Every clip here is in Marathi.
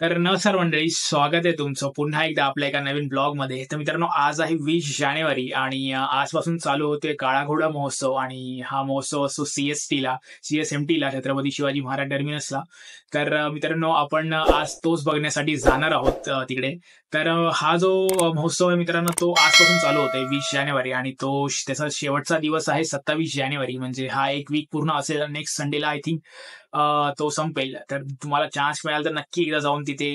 तर नमस्कार मंडळी, स्वागत आहे तुमचं पुन्हा एकदा आपल्या एका नवीन ब्लॉगमध्ये. तर मित्रांनो, आज आहे 20 जानेवारी आणि आजपासून चालू होतोय काळा घोडा महोत्सव आणि हा महोत्सव असतो CSMT ला छत्रपती शिवाजी महाराज टर्मिनसला. तर मित्रांनो, आपण आज तोच बघण्यासाठी जाणार आहोत तिकडे. तर हा जो महोत्सव आहे मित्रांनो, तो आजपासून चालू होतोय 20 जानेवारी आणि त्याचा शेवटचा दिवस आहे 27 जानेवारी. म्हणजे हा एक वीक पूर्ण असेल. नेक्स्ट संडेला आय थिंक तो संपेल. तर तुम्हाला चान्स मिळाला तर नक्की एकदा जाऊन तिथे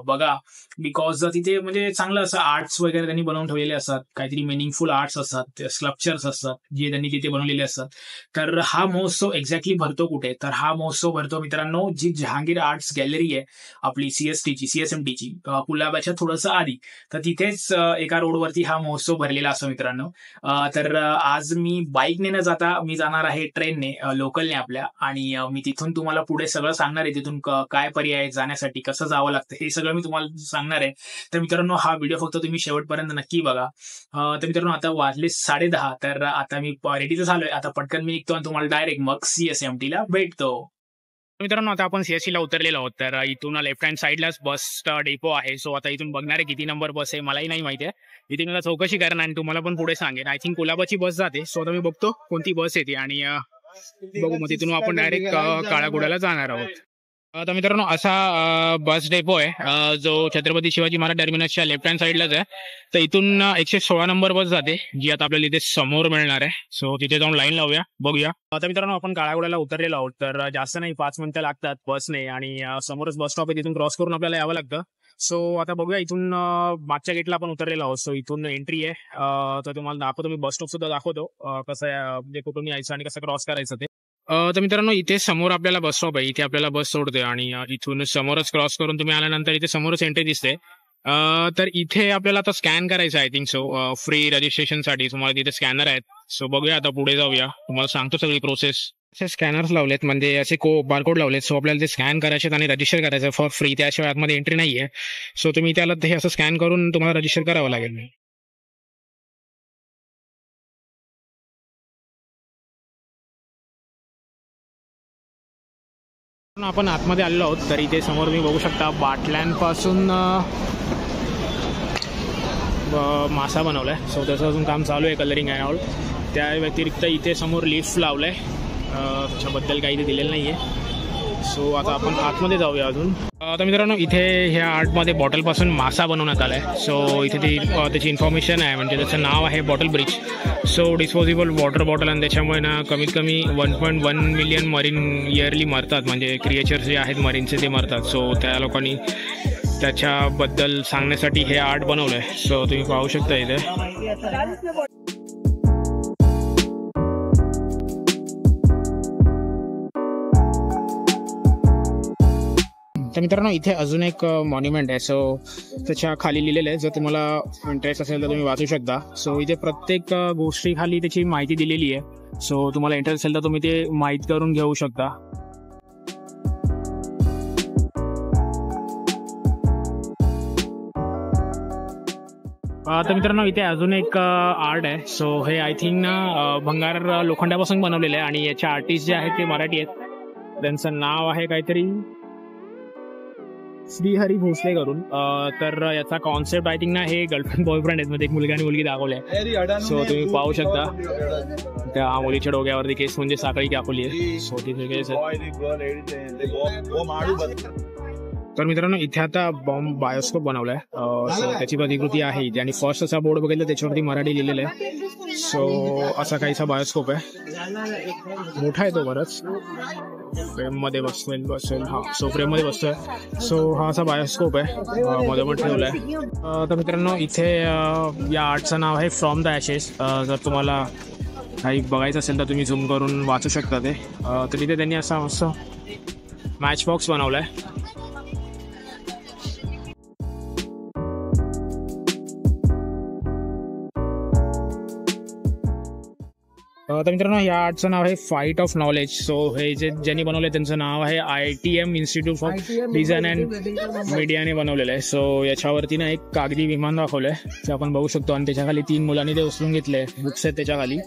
बघा. बिकॉज तिथे म्हणजे चांगलं असं आर्ट्स वगैरे त्यांनी बनवून ठेवलेले असतात, काहीतरी मिनिंगफुल आर्ट्स असतात, स्कल्पचर्स असतात जे त्यांनी तिथे बनवलेले असतात. तर हा महोत्सव एक्झॅक्टली भरतो कुठे? तर हा महोत्सव भरतो मित्रांनो, जी जहांगीर आर्ट्स गॅलरी आहे आपली CSMTची कुलाब्याच्या थोडंसं आधी. तर तिथेच एका रोडवरती हा महोत्सव भरलेला असतो मित्रांनो. तर आज मी बाईकने न जाता मी जाणार आहे ट्रेनने, लोकलने आपल्या. आणि मी तिथून तुम्हाला पुढे सगळं सांगणार आहे, तिथून काय पर्याय आहे जाण्यासाठी, कसं जावं लागतं हे सगळं मी तुम्हाला सांगणार आहे. तर मित्रांनो, हा व्हिडिओ फक्त तुम्ही शेवटपर्यंत नक्की बघा. तर मित्रांनो, आता वाजले 10:30. तर आता मी रेडी तर झालोय. आता पटकन मी निघतो आणि तुम्हाला डायरेक्ट मग CSMTला भेटतो. मित्रांनो, आता आपण CSTला उतरलेलो आहोत. तर इथून लेफ्ट हँड साईडलाच बस डेपो आहे. सो आता इथून बघणार आहे किती नंबर बस आहे, मलाही नाही माहिती आहे. इथे मला चौकशी करणार आणि तुम्हाला पण पुढे सांगेन. आय थिंक कुलाबाची बस जाते. सो आता मी बघतो कोणती बस येते आणि बघू मग तिथून आपण डायरेक्ट काळा घोड्याला जाणार आहोत. तर मित्रांनो, असा बस डेपो आहे जो छत्रपती शिवाजी महाराज टर्मिनसच्या लेफ्ट हँड साईडलाच आहे. तर इथून 116 नंबर बस जाते, जी आता आपल्याला इथे समोर मिळणार आहे. सो तिथे जाऊन लाईन लावूया, बघूया. आता मित्रांनो, आपण काळा घोड्याला उतरलेलो आहोत. तर जास्त नाही, 5 मिनिटं लागतात बसने आणि समोरच बस स्टॉप आहे, तिथून क्रॉस करून आपल्याला यावं लागतं. सो आता बघूया, इथून मागच्या गेटला आपण उतरलेलो आहोत. सो इथून एंट्री आहे. तर तुम्हाला दाखवतो, मी बस स्टॉप सुद्धा दाखवतो कसं म्हणजे कुठून यायचं आणि कसं क्रॉस करायचं ते. तर मित्रांनो, इथे समोर आपल्याला बस स्टॉप आहे, इथे आपल्याला बस सोडते आणि इथून समोरच क्रॉस करून तुम्ही आल्यानंतर इथे समोरच एंट्री दिसते. तर इथे आपल्याला आता स्कॅन करायचं आहे. आय थिंक सो फ्री रजिस्ट्रेशनसाठी तुम्हाला तिथे स्कॅनर आहेत. सो बघूया, आता पुढे जाऊया, तुम्हाला सांगतो सगळी प्रोसेस. असे स्कॅनर्स लावलेत, म्हणजे असे बारकोड लावलेत. सो आपल्याला ते स्कॅन करायचे आणि रजिस्टर करायचं फॉर फ्री. त्याशिवाय आतमध्ये एंट्री नाहीये. सो तुम्ही त्याला हे असं स्कॅन करून तुम्हाला रजिस्टर करावं लागेल. आपण आतमध्ये आलेलो आहोत. तर इथे समोर मी बघू शकता बाटल्यांपासून मासा बनवलाय. सो त्याचं अजून काम चालू आहे, कलरिंग अँड ऑल. त्या व्यतिरिक्त इथे समोर लिफ्ट लावलंय, त्याच्याबद्दल काही इथे दिलेलं नाहीये. सो आता आपण आतमध्ये जाऊया अजून. आता मित्रांनो, इथे ह्या आर्टमध्ये बॉटलपासून मासा बनवण्यात आलाय. सो इथे त्याची इन्फॉर्मेशन आहे, म्हणजे त्याचं नाव आहे bottle bridge. So disposable water bottle, आणि त्याच्यामुळे ना कमीत कमी 1.1 मिलियन मरीन इयरली मरतात, म्हणजे क्रिएचर्स जे आहेत मरीनचे ते मरतात. सो त्या लोकांनी त्याच्याबद्दल सांगण्यासाठी हे आर्ट बनवलंय. सो तुम्ही पाहू शकता इथे. तर मित्रांनो, इथे अजून एक मॉन्युमेंट आहे. सो त्याच्या खाली लिहिलेलं आहे, जर तुम्हाला इंटरेस्ट असेल तर तुम्ही वाचू शकता. सो इथे प्रत्येक गोष्टी खाली त्याची माहिती दिलेली आहे. सो तुम्हाला इंटरेस्ट असेल तर तुम्ही ते माहीत करून घेऊ शकता. तर मित्रांनो, इथे अजून एक आर्ट आहे. सो हे आय थिंक ना भंगार लोखंडापासून बनवलेलं आहे आणि याचे आर्टिस्ट जे आहेत ते मराठी आहेत. त्यांचं नाव आहे काहीतरी श्रीहरी भोसले करून. तर याचा कॉन्सेप्ट आय थिंक ना हे गर्लफ्रेंड बॉयफ्रेंड आहेत, मध्ये एक मुलगा आणि मुलगी दाखवले. सो तुम्ही पाहू शकता त्या मुलीच्या डोक्यावरती केस म्हणजे साखळी दाखवली आहे. सो तिथे केस आहे. तर मित्रांनो, इथे आता बॉम्ब बायोस्कोप बनवलाय. सो त्याची प्रतिकृती आहे इथे आणि फर्स्ट असा बोर्ड बघितला त्याच्यावरती मराठी लिहिलेलं आहे. सो असा काहीसा बायोस्कोप आहे, मोठा आहे तो बरंच. फ्रेम मध्ये बसेल हा. सो फ्रेम मध्ये बसतोय. सो हा असा बायोस्कोप आहे, मधोमध ठेवलाय. तर मित्रांनो, इथे या आर्टचं नाव आहे फ्रॉम द ॲशेस. जर तुम्हाला काही बघायचं असेल तर तुम्ही झूम करून वाचू शकता ते. तर इथे त्यांनी असा मस्त मॅच बॉक्स बनवलाय. तर मित्रांनो, या आर्टचं नाव आहे फाईट ऑफ नॉलेज. सो हे जे ज्यांनी बनवलंय त्यांचं नाव आहे ITM institute for design and मीडियाने बनवलेलं आहे. सो याच्यावरती ना एक कागदी विमान दाखवलंय, ते आपण बघू शकतो. आणि त्याच्याखाली 3 मुलांनी ते उचलून घेतले, बुक्स आहेत त्याच्याखाली.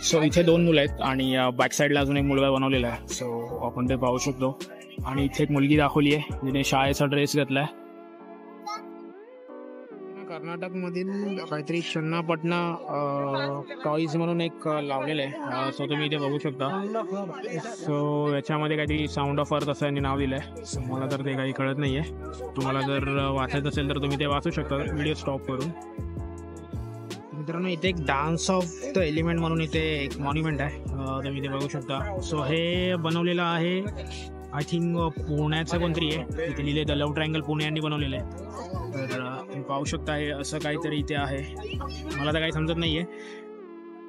सो इथे 2 मुलं आहेत आणि बॅक साईडला अजून एक मुलगा बनवलेला आहे. सो आपण ते पाहू शकतो. आणि इथे एक मुलगी दाखवली आहे जिने शाळेचा ड्रेस घातलाय. कर्नाटकमधील काहीतरी चन्नापटना टॉईज म्हणून एक लावलेलं आहे. सो तुम्ही इथे बघू शकता. सो याच्यामध्ये काहीतरी साऊंड ऑफ अर्थ असं यांनी नाव दिलं आहे. सो मला तर ते काही कळत नाही आहे. तुम्हाला जर वाचायचं असेल तर तुम्ही ते वाचू शकता व्हिडिओ स्टॉप करून. मित्रांनो इथे एक डान्स ऑफ द एलिमेंट म्हणून इथे एक मॉन्युमेंट आहे. तुम्ही इथे बघू शकता. सो हे बनवलेलं आहे आय थिंक पुण्याचं कोणतरी आहे. इथे लिहिले द लव्ह ट्रायंगल पुणे यांनी बनवलेलं आहे. तर तुम्ही पाहू शकता हे असं काहीतरी इथे आहे. मला तर काही समजत नाही आहे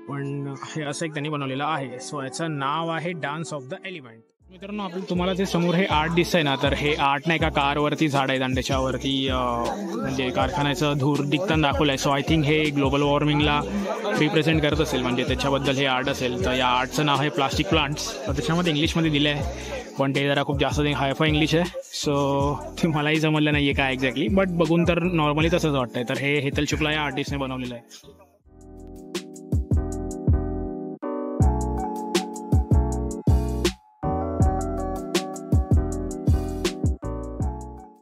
पण हे असं एक त्यांनी बनवलेलं आहे. सो याचं नाव आहे डान्स ऑफ द एलिमेंट. मित्रांनो तुम्हाला जे समोर हे आर्ट दिसतंय ना तर हे आर्ट नाही का कारवरती झाड आहेत आणि त्याच्यावरती म्हणजे कारखान्याचं धूर दिखताना दाखवलं आहे. सो आय थिंक हे ग्लोबल वॉर्मिंगला रिप्रेझेंट करत असेल म्हणजे त्याच्याबद्दल हे आर्ट असेल. तर या आर्टचं नाव आहे प्लास्टिक प्लांट्स. तर त्याच्यामध्ये इंग्लिशमध्ये दिलं आहे पण ते जरा खूप जास्त हायफाय इंग्लिश आहे. सो ते मलाही जमलं नाही आहे काय एक्झॅक्टली बट बघून तर नॉर्मली तसंच वाटतंय. तर हे हेतल शुक्ला या आर्टिस्टने बनवलेलं आहे.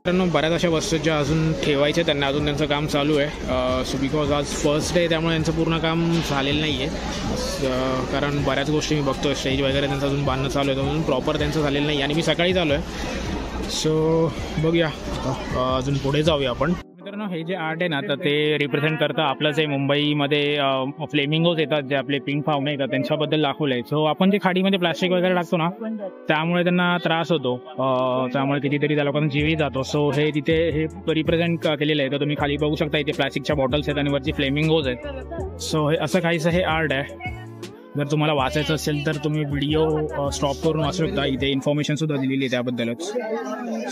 मित्रांनो बऱ्याच अशा वस्तू ज्या अजून ठेवायच्या त्यांना अजून त्यांचं काम चालू आहे. सो बिकॉज आज फर्स्ट डे त्यामुळे यांचं पूर्ण काम झालेलं नाही आहे. कारण बऱ्याच गोष्टी मी बघतोय स्टेज वगैरे त्यांचं अजून बांधणं चालू आहे अजून प्रॉपर त्यांचं झालेलं नाही आणि मी सकाळी चालू आहे. सो बघूया अजून पुढे जाऊया आपण. मित्रांनो हे जे आर्ट आहे ना तर ते रिप्रेझेंट करतं आपलं जे मुंबईमध्ये फ्लेमिंगोज येतात जे आपले पिंक फावणे येतात त्यांच्याबद्दल दाखवलं आहे. सो आपण जे खाडीमध्ये प्लास्टिक वगैरे टाकतो ना त्यामुळे त्यांना त्रास होतो. त्यामुळे कितीतरी त्या लोकांना जीवही जातो. सो हे तिथे हे रिप्रेझेंट केलेलं आहे. तर तुम्ही खाली बघू शकता इथे प्लास्टिकच्या बॉटल्स आहेत आणि वरची फ्लेमिंगोज आहेत. सो हे असं काहीसं हे आर्ट आहे. जर तुम्हाला वाचायचं असेल तर तुम्ही व्हिडिओ स्टॉप करून वाचू शकता. इथे इन्फॉर्मेशनसुद्धा दिलेली आहे त्याबद्दलच.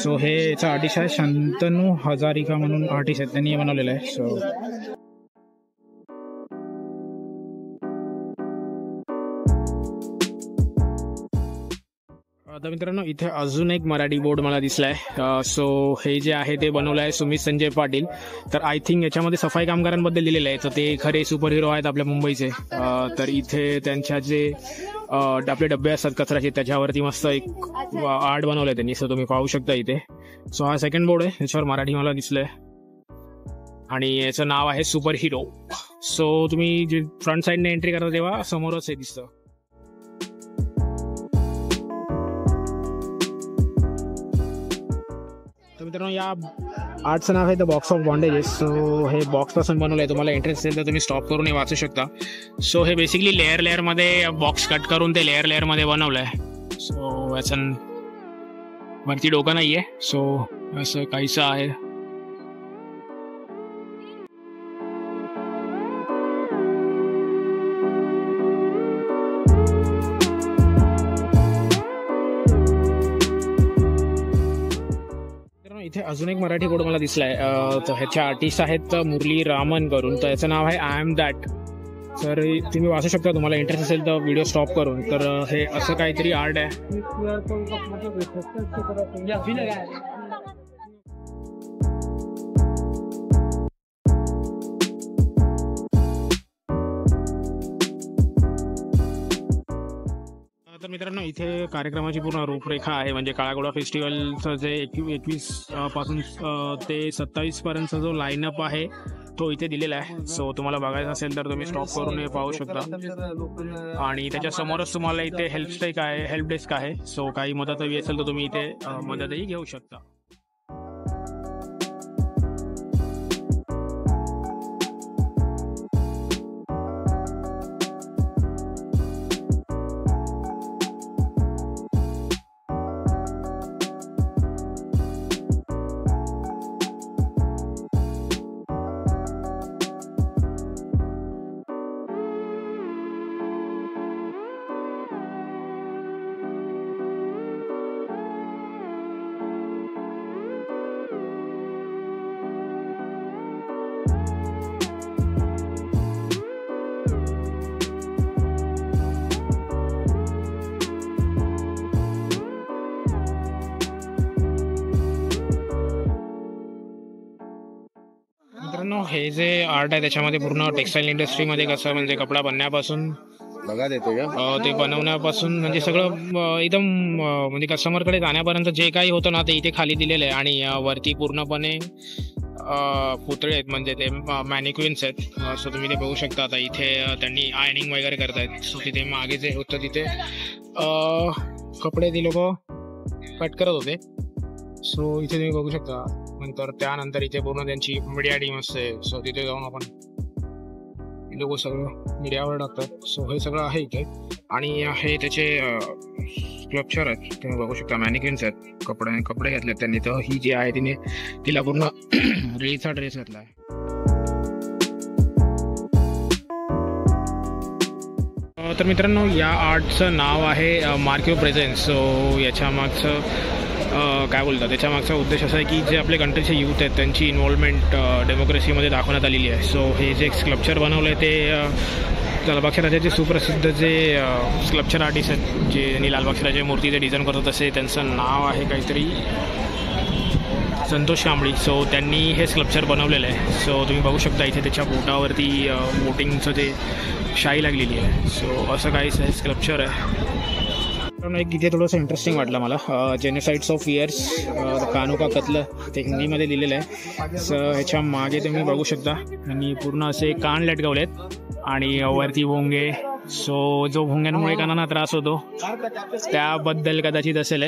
सो हे याचा आर्टिस्ट आहे शंतनू हजारिका म्हणून आर्टिस्ट आहेत त्यांनी बनवलेलं आहे. सो आता मित्रांनो इथे अजून एक मराठी बोर्ड मला दिसला आहे. सो हे जे आहे ते बनवलं आहे सुमित संजय पाटील. तर आय थिंक याच्यामध्ये सफाई कामगारांबद्दल दिलेलं आहे. तर ते खरे सुपर हिरो आहेत आपल्या मुंबईचे. तर इथे त्यांच्या जे आपले डबे असतात कचऱ्याचे त्याच्यावरती मस्त एक आर्ट बनवलं आहे त्यांनी. सो तुम्ही पाहू शकता इथे. सो हा सेकंड बोर्ड आहे याच्यावर मराठी मला दिसलंय आणि याचं नाव आहे सुपर हिरो. सो तुम्ही जे फ्रंट साईडने एंट्री करता तेव्हा समोरच हे दिसतं. तर मित्रांनो या आर्टचं नाव आहे the box of bondages. So हे बॉक्सपासून बनवलं आहे. तुम्हाला इंटरेस्ट असेल तर तुम्ही स्टॉप करून हे वाचू शकता. सो हे बेसिकली लेअरमध्ये बॉक्स कट करून ते लेअरमध्ये बनवलं आहे. सो याचं वरती डोकं नाही आहे. सो असं काहीसं आहे. इथे अजून एक मराठी बोर्ड मला दिसलाय. तर ह्याचे आर्टिस्ट आहेत मुरली रामन करून. तर याचं नाव आहे आय एम दॅट. तर तुम्ही वाचू शकता तुम्हाला इंटरेस्ट असेल तर व्हिडिओ स्टॉप करून. तर हे असं काहीतरी आर्ट आहे. तर मित्रांनो इथे कार्यक्रमाची पूर्ण रूपरेखा आहे. म्हणजे काळाघोडा फेस्टिवलचं जे 21 पासून ते 27 पर्यंतचा जो लाईनअप आहे तो इथे दिलेला आहे. सो तुम्हाला बघायचं असेल तर तुम्ही स्टॉप करून हे पाहू शकता. आणि त्याच्या समोरच तुम्हाला इथे हेल्प डेस्क आहे. सो काही मदत हवी असेल तर तुम्ही इथे मदतही घेऊ शकता. मित्रांनो हे जे आर्ट आहे त्याच्यामध्ये पूर्ण टेक्सटाईल इंडस्ट्रीमध्ये कसं म्हणजे कपडा बनण्यापासून बघा देतो का ते बनवण्यापासून म्हणजे सगळं एकदम म्हणजे कस्टमरकडे जाण्यापर्यंत जे काही होतं ना ते इथे खाली दिलेलं आहे. आणि वरती पूर्णपणे पुतळे आहेत, म्हणजे ते मॅनिक्विन्स आहेत. सो तुम्ही ते बघू शकता. आता इथे त्यांनी आयनिंग वगैरे करतायत. सो तिथे मागे जे होतं तिथे कपडे ते लोक कट करत होते. सो इथे तुम्ही बघू शकता. नंतर त्यानंतर इथे पूर्ण त्यांची मीडिया टीम असते. सो तिथे जाऊन आपण लोक सगळं मीडियावर टाकतात. सो हे सगळं आहे इथे. आणि हे त्याचे स्कल्पचर आहेत, तुम्ही बघू शकता. मॅनिक्विन्स आहेत, कपडे घातलेत त्यांनी. तर ही जी आहे तिला पूर्ण रिलीजचा ड्रेस घातला आहे. तर मित्रांनो, या आर्टचं नाव आहे मार्क्यू प्रेझेन्स. सो याच्या मागचं काय बोलतात, त्याच्या मागचा उद्देश असा आहे की जे आपले कंट्रीचे यूथ आहेत त्यांची इन्व्हॉल्वमेंट डेमोक्रेसीमध्ये दाखवण्यात आलेली आहे. सो हे जे स्कल्पचर बनवलं आहे ते लालबागच्या राजाचे सुप्रसिद्ध जे स्कल्पचर आर्टिस्ट आहेत, जे यांनी लालबागच्या राजाची मूर्ती जे डिझाईन करतात, तसे त्यांचं नाव आहे काहीतरी संतोष कांबळी. सो त्यांनी हे स्कल्पचर बनवलेलं आहे. सो तुम्ही बघू शकता इथे त्याच्या बोटावरती वोटिंगचं जे शाई लागलेली आहे. सो असं काहीच हे स्कल्पचर आहे. एक इथे थोडंसं इंटरेस्टिंग वाटलं मला. जेनोसाइड्स ऑफ इयर्स कानोका कत्ल ते हिंदीमध्ये लिहिलेलं आहे. सो ह्याच्या मागे तुम्ही बघू शकता यांनी पूर्ण असे कान लटकवलेत आणि वरती भोंगे. सो जो भोंग्यांमुळे कानांना त्रास होतो त्याबद्दल कदाचित असेल.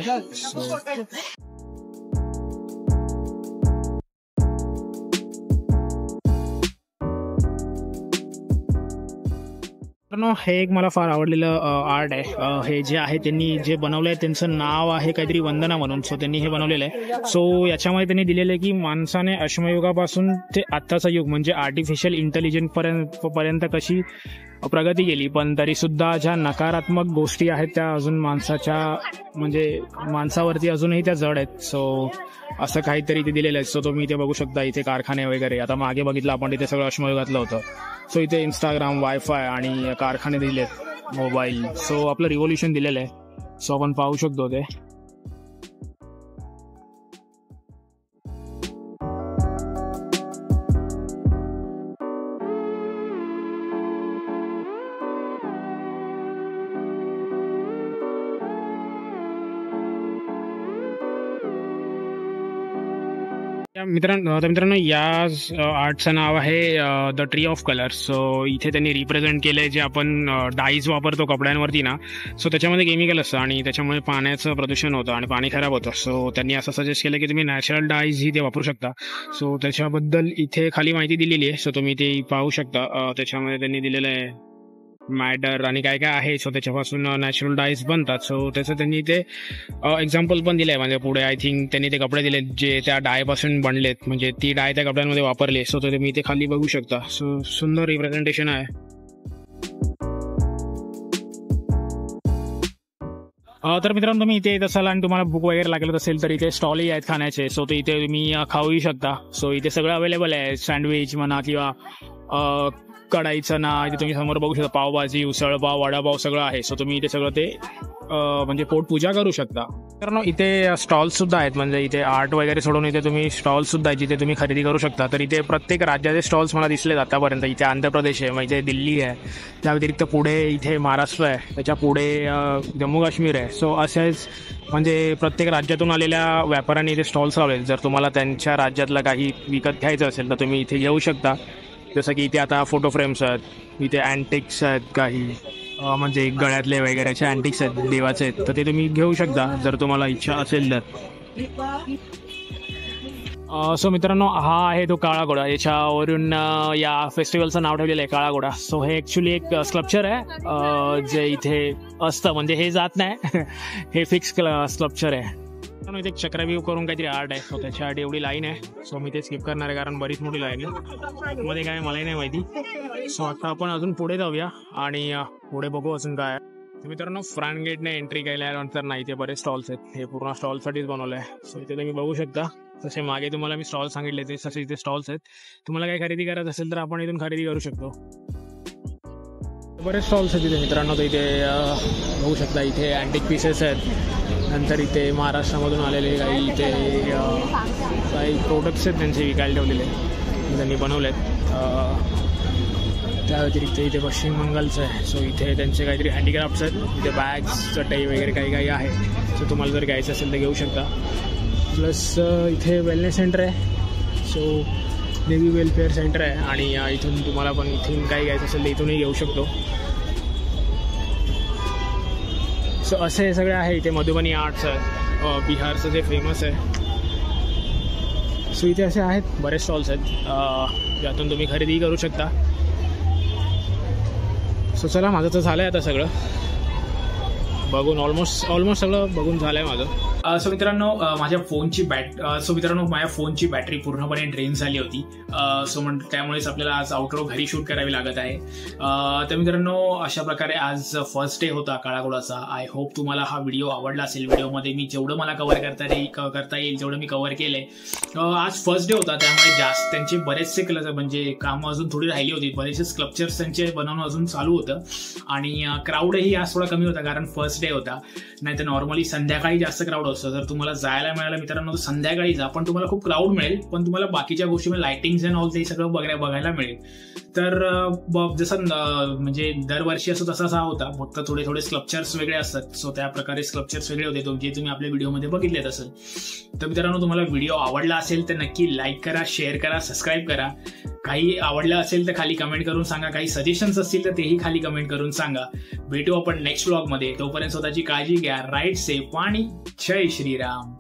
हे एक मला फार आवडलेलं आर्ट आहे. हे जे आहे त्यांनी जे बनवलं आहे त्यांचं नाव आहे काहीतरी वंदना म्हणून. सो त्यांनी हे बनवलेलं आहे. सो याच्यामध्ये त्यांनी दिलेलं आहे की माणसाने अश्मयुगापासून ते आत्ताचं युग म्हणजे आर्टिफिशियल इंटेलिजन्स पर्यंत कशी प्रगती केली, पण तरीसुद्धा ज्या नकारात्मक गोष्टी आहेत त्या अजून माणसावरती अजूनही त्या जड आहेत. सो असं काहीतरी ते दिलेलं आहे. सो तुम्ही इथे बघू शकता इथे कारखाने वगैरे. आता मागे बघितलं आपण तिथे सगळं अश्मयुगातलं होतं. सो इथे इंस्टाग्राम, वायफाय आणि कारखाने दिलेत, मोबाईल. सो आपलं रिव्होल्युशन दिलेलं आहे. सो आपण पाहू शकतो ते. मित्रांनो, या आर्टचं नाव आहे the tree of colours. So इथे त्यांनी रिप्रेझेंट केलंय जे आपण डाईज वापरतो कपड्यांवरती ना. सो त्याच्यामध्ये केमिकल असतं आणि त्याच्यामुळे पाण्याचं प्रदूषण होतं आणि पाणी खराब होतं. सो त्यांनी असं सजेस्ट केलं की तुम्ही नॅचरल डाईज ही ते वापरू शकता. सो त्याच्याबद्दल इथे खाली माहिती दिलेली आहे. सो तुम्ही ते पाहू शकता. त्याच्यामध्ये त्यांनी दिलेलं आहे मॅटर आणि काय काय आहे. सो त्याच्यापासून नॅचरल डाईज बनतात. सो त्याचं त्यांनी ते एक्झाम्पल पण दिलं आहे. म्हणजे पुढे आय थिंक त्यांनी ते कपडे दिलेत जे त्या डायपासून बनलेत, म्हणजे ती डाय त्या कपड्यांमध्ये वापरली. सो ते मी ते खाली बघू शकता. सो सुंदर रिप्रेझेंटेशन आहे. तर मित्रांनो, तुम्ही इथे येत असाल आणि तुम्हाला भूक वगैरे लागत असेल तर इथे स्टॉलही आहेत खाण्याचे. सो ते इथे तुम्ही खाऊही शकता. सो इथे सगळं अवेलेबल आहे. सँडविच म्हणा किंवा कढाईचं ना, इथे तुम्ही समोर बघू शकता पावभाजी, उसळपाव, वडापाव सगळं आहे. सो तुम्ही इथे सगळं ते म्हणजे पोटपूजा करू शकता. तर इथे स्टॉल्स सुद्धा आहेत. म्हणजे इथे आर्ट वगैरे सोडून इथे तुम्ही स्टॉल्स सुद्धा आहेत जिथे तुम्ही खरेदी करू शकता. तर इथे प्रत्येक राज्याचे स्टॉल्स मला दिसलेत आतापर्यंत. इथे आंध्र प्रदेश आहे, मग इथे दिल्ली आहे, त्या व्यतिरिक्त पुढे इथे महाराष्ट्र आहे, त्याच्या पुढे जम्मू काश्मीर आहे. सो असेच म्हणजे प्रत्येक राज्यातून आलेल्या व्यापाऱ्यांनी इथे स्टॉल्स लावले. जर तुम्हाला त्यांच्या राज्यातलं काही विकत घ्यायचं असेल तर तुम्ही इथे घेऊ शकता. जसं की इथे आता फोटो फ्रेम्स आहेत, इथे अँटिक्स आहेत काही, म्हणजे गळ्यातले वगैरेचे अँटिक्स आहेत, देवाचे आहेत. तर ते तुम्ही घेऊ शकता जर तुम्हाला इच्छा असेल तर. सो मित्रांनो, हा आहे तो काळा घोडा. याच्यावरून या फेस्टिवलचं नाव ठेवलेलं आहे काळा घोडा. सो हे ॲक्च्युली एक स्कल्पचर आहे जे इथे असतं. म्हणजे हे जात नाही, हे फिक्स स्कल्पचर आहे. इथे एक चक्रव्यूह करून काहीतरी आर्ट आहे. सो त्याच्यासाठी एवढी लाईन आहे. सो मी ते स्किप करणार आहे कारण बरीच मोठी लाईन आहे. मध्ये काय मलाही नाही माहिती. सो आता आपण अजून पुढे जाऊया आणि पुढे बघू अजून काय. मित्रांनो, फ्रंट गेटने एंट्री केल्यानंतर नाही इथे बरेच स्टॉल्स आहेत. हे पूर्ण स्टॉलसाठीच बनवलं आहे. सो इथे तुम्ही बघू शकता. जसे मागे तुम्हाला मी स्टॉल सांगितले ते तसे इथे स्टॉल्स आहेत. तुम्हाला काही खरेदी करायचं असेल तर आपण इथून खरेदी करू शकतो. बरेच स्टॉल्स आहेत इथे मित्रांनो. तर इथे बघू शकता इथे अँटिक पीसेस आहेत. नंतर इथे महाराष्ट्रामधून आलेले काही इथे काही प्रोडक्ट्स आहेत त्यांचे विकायला ठेवलेले त्यांनी बनवले आहेत. त्या व्यतिरिक्त इथे पश्चिम बंगालचं आहे. सो इथे त्यांचे काहीतरी हँडीक्राफ्ट्स आहेत. इथे बॅग्स, चटई वगैरे काही काही आहे. सो तुम्हाला जर घ्यायचं असेल तर घेऊ शकता. प्लस इथे वेलनेस सेंटर आहे. सो देवी वेलफेअर सेंटर आहे आणि इथून तुम्हाला पण इथून काही घ्यायचं असेल तर इथूनही घेऊ शकतो. सो असे हे सगळे आहे इथे. मधुबनी आर्ट्स आहे, बिहारचं जे फेमस आहे. सो इथे असे आहेत बरेच स्टॉल्स आहेत ज्यातून तुम्ही खरेदी करू शकता. सो चला, माझं तर झालं आहे आता सगळं बघून, ऑलमोस्ट सगळं बघून झालं आहे माझं. सो मित्रांनो, माझ्या फोनची बॅटरी पूर्णपणे ड्रेन झाली होती. सो त्यामुळेच आपल्याला आज आउटरो घरी शूट करावी लागत आहे. तर मित्रांनो, अशा प्रकारे आज फर्स्ट डे होता काळाघोडाचा. आय होप तुम्हाला हा व्हिडिओ आवडला असेल. व्हिडिओमध्ये मी जेवढं मला कव्हर करता येईल तेवढं मी कव्हर केलंय. आज फर्स्ट डे होता त्यामुळे जास्त त्यांचे बरेचसे म्हणजे कामं अजून थोडी राहिली होती. बरेचसे स्कल्पचर्स त्यांचे बनवणं अजून चालू होतं आणि क्राऊडही आज थोडा कमी होता कारण फर्स्ट डे होता. नाही तर नॉर्मली संध्याकाळी जास्त क्राऊड असतं. जर तुम्हाला जायला मिळालं मित्रांनो तर संध्याकाळी जा, पण तुम्हाला खूप क्राऊड मिळेल, पण तुम्हाला बाकीच्या गोष्टी लाइटिंग्स अँड ऑल ते सगळं बघायला मिळेल. तर जसं म्हणजे दरवर्षी असं तसाच हा होता, फक्त थोडे स्कल्पचर्स वेगळे असतात. सो त्या प्रकारे स्कल्पचर्स वेगळे होते जे तुम्ही आपल्या व्हिडिओमध्ये बघितलेत असेल. तर मित्रांनो, तुम्हाला व्हिडिओ आवडला असेल तर नक्की लाईक करा, शेअर करा, सबस्क्राईब करा. काही आवडलं असेल तर खाली कमेंट करून सांगा. काही सजेशन्स असतील तर तेही खाली कमेंट करून सांगा. भेटू आपण नेक्स्ट व्लॉगमध्ये. तोपर्यंत स्वतःची काळजी घ्या. राईट सेफ आणि जय श्रीराम.